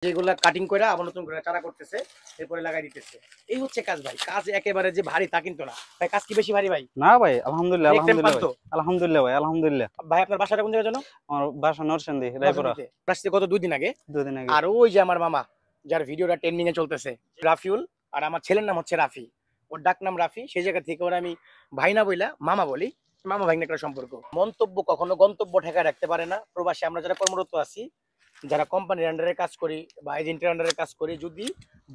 যেগুলা কাটিং করে আবার নতুন করে চারা করতেছে, এরপরে লাগাই দিতেছে। এই হচ্ছে কাজ ভাই। কাজ একেবারে যে ভারী তা কিন্তু না ভাই। কাজ কি বেশি ভারী ভাই? না ভাই, আলহামদুলিল্লাহ নেক্সট টাইম আলহামদুলিল্লাহ ভাই, পারতো আলহামদুলিল্লাহ ভাই, আলহামদুলিল্লাহ। ভাই। আপনার বাসাটা কোন জায়গায় জানো? আমার বাসা নরসিংদী, রায়পুরা। আসছে কত 2 দিন আগে। 2 দিন আগে। আর ওই যে আমার মামা, যার ভিডিওটা ট্রেন্ডিং এ চলতেছে, রাফিউল। আর আমার ছেলের নাম হচ্ছে রাফি, ওর ডাক নাম রাফি। সেই জায়গা থেকে ওরা আমি ভাই না বইলা মামা বলি। মামা ভাই একটা সম্পর্ক। মন্তব্য কখনো গন্তব্য ঠেকায় রাখতে পারে না। প্রবাসী আমরা যারা কর্মরত আছি, যারা কোম্পানির আন্ডারে কাজ করি বা এজেন্টের আন্ডারে কাজ করি, যদি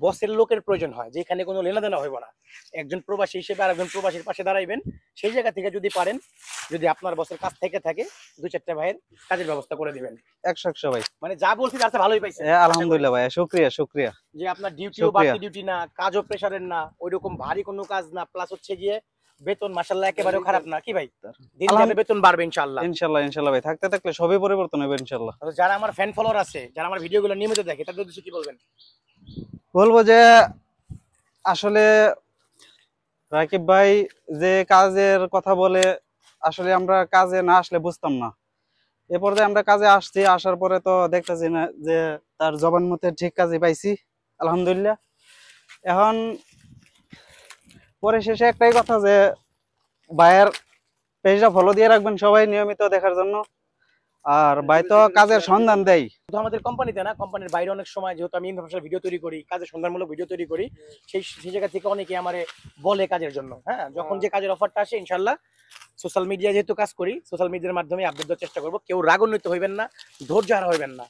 বসের লোকের প্রয়োজন হয়, যেখানে কোনো লেনাদেনা হইব না, একজন প্রবাসী হিসেবে আরেকজন প্রবাসীর পাশে দাঁড়াইবেন। সেই জায়গা থেকে যদি পারেন, যদি আপনার বসের কাজ থেকে থাকে, 2-4টা ভাইয়ের কাজের ব্যবস্থা করে দিবেন। 100 ভাই। মানে যা বলছি তার চেয়ে ভালোই পাইছে আলহামদুলিল্লাহ ভাই, শুকরিয়া শুকরিয়া। যে আপনার ডিউটিও বাড়তি ডিউটি না, কাজও প্রেসারের না, ওইরকম ভারী কোনো কাজ না, প্লাস হচ্ছে গিয়ে বেতন মাশাআল্লাহ একেবারেও খারাপ না। কি ভাই, দিন যাবে বেতন বাড়বে ইনশাআল্লাহ। ইনশাআল্লাহ ইনশাআল্লাহ ভাই, থাকতে থাকলে সবই পরিবর্তন হবে ইনশাআল্লাহ। যারা আমার ফ্যান ফলোয়ার আছে, যারা আমার ভিডিওগুলো নিয়মিত দেখে, তাদের উদ্দেশ্যে কি বলবেন? বলবো যে আসলে রাকিব ভাই যে কাজের কথা বলে, আসলে আমরা কাজে না আসলে বুঝতাম না। এ পর্যায়ে আমরা কাজে আসছি, আসার পরে তো দেখতেছি না যে তার জবান মতে ঠিক কাজে পাইছি, আলহামদুলিল্লাহ। এখন পরে শেষে একটাই কথা, যে ভাইয়ের পেজটা ফলো দিয়ে রাখবেন সবাই নিয়মিত দেখার জন্য। আর ভাই তো কাজের সন্ধান দেয় শুধু আমাদের কোম্পানিতে না, কোম্পানির বাইরে অনেক সময়, যেহেতু আমি ইনফরমেশনাল ভিডিও তৈরি করি, কাজের সন্ধানমূলক ভিডিও তৈরি করি, সেই জায়গা থেকে অনেকে আমারে বলে কাজের জন্য। হ্যাঁ, যখন যে কাজের অফারটা আসে, ইনশাল্লাহ সোশ্যাল মিডিয়া যেহেতু কাজ করি, সোশ্যাল মিডিয়ার মাধ্যমে আপডেট দেওয়ার চেষ্টা করবো। কেউ রাগান্বিত হইবেন না, ধৈর্য হারা হইবেন না।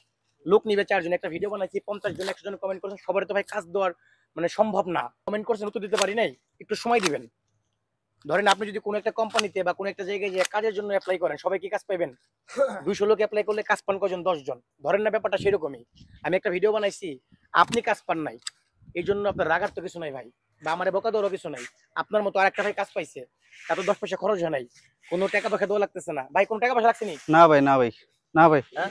লোক নিবে 4 জন, একটা ভিডিও বানাইছি, 50 জন 100 জন কমেন্ট করছেন, সবার তো ভাই কাজ দেওয়ার মানে সম্ভব না। কমেন্ট করছেন, উত্তর দিতে পারি নাই, একটু সময় দিবেন। ধরেন আপনি যদি কোনো একটা কোম্পানিতে বা কোনো একটা জায়গায় যে কাজের জন্য অ্যাপ্লাই করেন, সবাই কি কাজ পাইবেন? 200 লোক অ্যাপ্লাই করলে কাজ পান কজন? 10 জন। ধরেন না, ব্যাপারটা সেরকমই। আমি একটা ভিডিও বানাইছি, আপনি কাজ পান নাই, এই জন্য আপনার রাগার তো কিছু নাই ভাই, বা আমার বকা দেওয়ারও কিছু নাই। আপনার মতো আরেকটা ভাই কাজ পাইছে, তাতে 10 পয়সা খরচ হয় নাই, কোনো টাকা পয়সা দেওয়া লাগতেছে না। ভাই কোন টাকা পয়সা লাগছে নি? না ভাই, না ভাই, না ভাই, হ্যাঁ,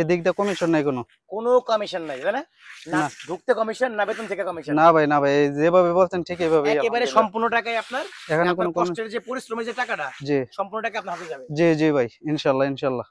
এদিক দিয়ে কমিশন নাই কোনো। কোনো কমিশন নাই, তাই না? না ঢুকতে কমিশন, না বেতন থেকে কমিশন। না ভাই, না ভাই, যেভাবে বলছেন ঠিক এইভাবে, একেবারে সম্পূর্ণ টাকাই আপনার, এখানে আপনার কোনো কষ্টের যে পরিশ্রমের যে টাকাটা, জি সম্পূর্ণ টাকা আপনার হাতে যাবে। জি জি ভাই, ইনশাআল্লাহ ইনশাআল্লাহ।